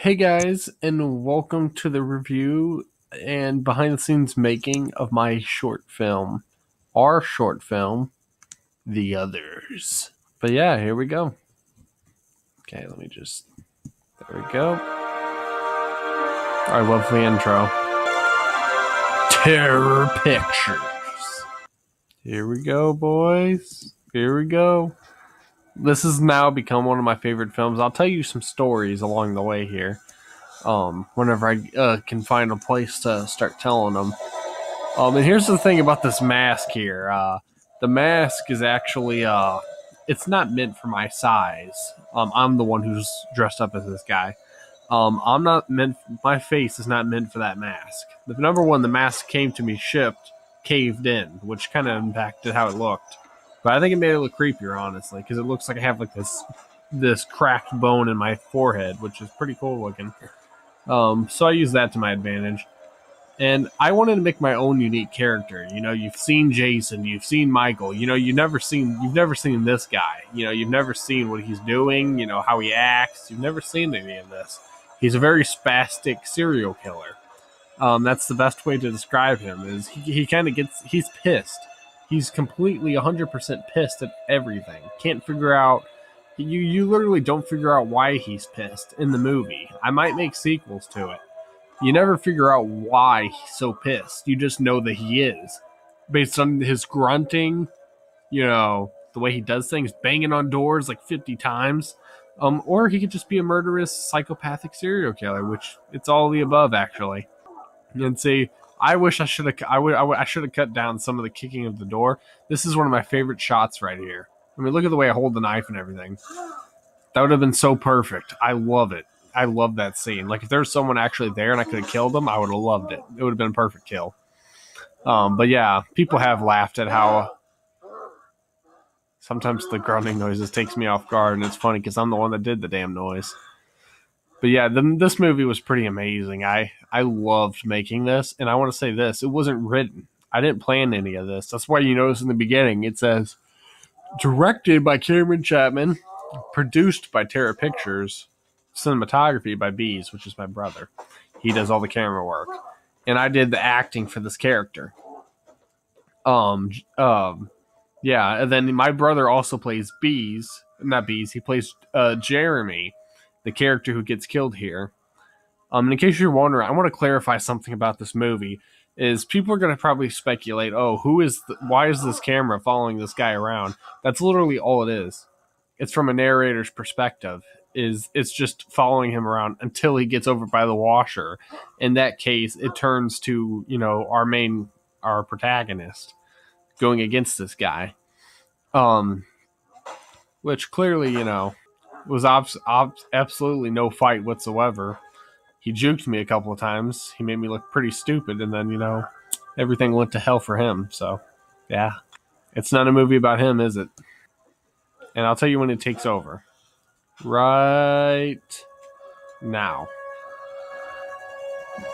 Hey guys, and welcome to the review and behind the scenes making of my short film, our short film, The Others. But yeah, here we go. Okay, there we go. I love the intro. Terror Pictures. Here we go, boys. Here we go. This has now become one of my favorite films. I'll tell you some stories along the way here. Whenever I can find a place to start telling them. And here's the thing about this mask here. The mask is actually, it's not meant for my size. I'm the one who's dressed up as this guy. I'm not meant, my face is not meant for that mask. The number one, the mask came to me shipped, caved in, which kind of impacted how it looked. But I think it made it look creepier, honestly, because it looks like I have like this cracked bone in my forehead, which is pretty cool looking. So I use that to my advantage. And I wanted to make my own unique character. You know, you've seen Jason, you've seen Michael. You know, you've never seen this guy. You know, you've never seen what he's doing. You know how he acts. You've never seen any of this. He's a very spastic serial killer. That's the best way to describe him. Is he kind of he's pissed. He's completely 100% pissed at everything. Can't figure out. You literally don't figure out why he's pissed in the movie. I might make sequels to it. You never figure out why he's so pissed. You just know that he is. Based on his grunting, you know, the way he does things, banging on doors like 50 times. Or he could just be a murderous, psychopathic serial killer, which it's all the above, actually. And see, I wish I should have. I should have cut down some of the kicking of the door. This is one of my favorite shots right here. I mean, look at the way I hold the knife and everything. That would have been so perfect. I love it. I love that scene. Like, if there was someone actually there and I could have killed them, I would have loved it. It would have been a perfect kill. But yeah, people have laughed at how sometimes the grunting noises takes me off guard, and it's funny because I'm the one that did the damn noise. But yeah, this movie was pretty amazing. I loved making this, and I want to say this. It wasn't written. I didn't plan any of this. That's why you notice in the beginning it says, directed by Cameron Chapman, produced by Terror Pictures, cinematography by Bees, which is my brother. He does all the camera work. And I did the acting for this character. Yeah, and then my brother also plays Bees. Not Bees, he plays Jeremy, the character who gets killed here. In case you're wondering, I want to clarify something about this movie. Is people are going to probably speculate, oh, why is this camera following this guy around? That's literally all it is. It's from a narrator's perspective. It's just following him around until he gets over by the washer. In that case, it turns to, you know, our protagonist going against this guy. Which clearly, you know, was absolutely no fight whatsoever. He juked me a couple of times. He made me look pretty stupid, and then, you know, everything went to hell for him. So, yeah. It's not a movie about him, is it? And I'll tell you when it takes over. Right now.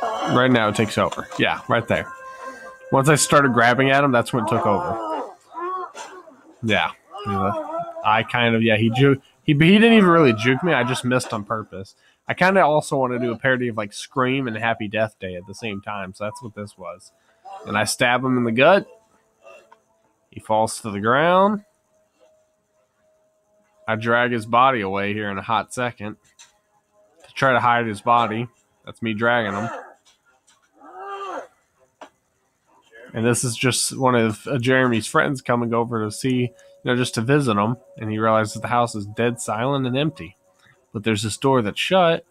Right now it takes over. Yeah, right there. Once I started grabbing at him, that's when it took over. Yeah. I kind of, yeah, he didn't even really juke me. I just missed on purpose. I kind of also want to do a parody of like Scream and Happy Death Day at the same time. So that's what this was. And I stab him in the gut. He falls to the ground. I drag his body away here in a hot second to try to hide his body. That's me dragging him. And this is just one of Jeremy's friends coming over to see, you know, just to visit him. And he realizes the house is dead silent and empty. But there's this door that's shut.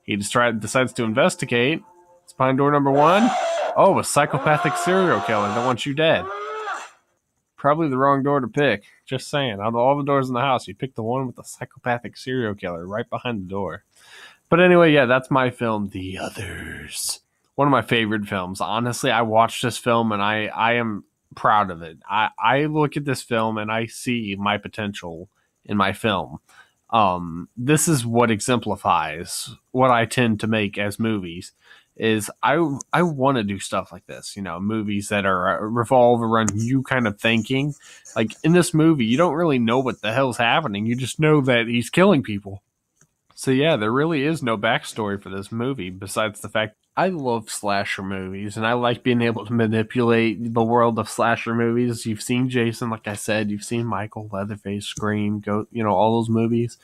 He decides to investigate. It's behind door number 1. Oh, a psychopathic serial killer that wants you dead. Probably the wrong door to pick. Just saying. Out of all the doors in the house, you picked the one with the psychopathic serial killer right behind the door. But anyway, yeah, that's my film, The Others. One of my favorite films. Honestly, I watched this film and I am proud of it. I look at this film and I see my potential in my film. This is what exemplifies what I tend to make as movies. Is I want to do stuff like this, you know, movies that are revolve around you kind of thinking. Like in this movie, you don't really know what the hell's happening. You just know that he's killing people. So yeah, there really is no backstory for this movie besides the fact I love slasher movies and I like being able to manipulate the world of slasher movies. You've seen Jason, like I said, you've seen Michael, Leatherface, Scream, go, all those movies.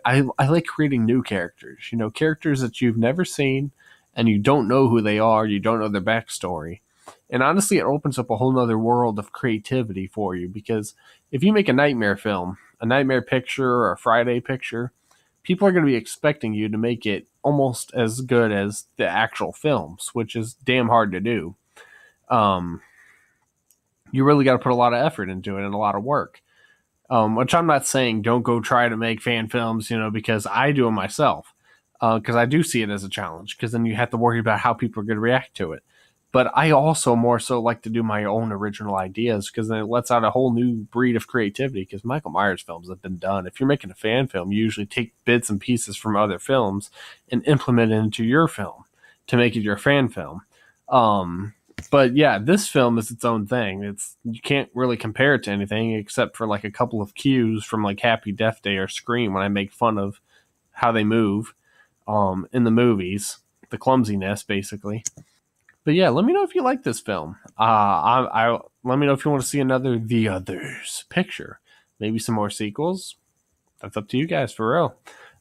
I like creating new characters, characters that you've never seen and you don't know who they are, you don't know their backstory. And honestly, it opens up a whole nother world of creativity for you because if you make a nightmare film, a nightmare picture or a Friday picture, people are going to be expecting you to make it almost as good as the actual films, which is damn hard to do. Um, you really got to put a lot of effort into it and a lot of work. Which I'm not saying don't go try to make fan films, because I do it myself. Because I do see it as a challenge. Because then you have to worry about how people are going to react to it. But I also more so like to do my own original ideas because then it lets out a whole new breed of creativity. Because Michael Myers films have been done. If you're making a fan film, you usually take bits and pieces from other films and implement it into your film to make it your fan film. But yeah, this film is its own thing. You can't really compare it to anything except for like a couple of cues from like Happy Death Day or Scream when I make fun of how they move in the movies, the clumsiness basically. But yeah, let me know if you like this film. I let me know if you want to see another The Others picture, maybe some more sequels. That's up to you guys for real.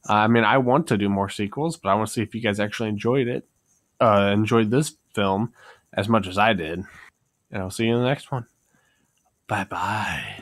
I mean, I want to do more sequels, but I want to see if you guys actually enjoyed this film as much as I did. And I'll see you in the next one. Bye bye.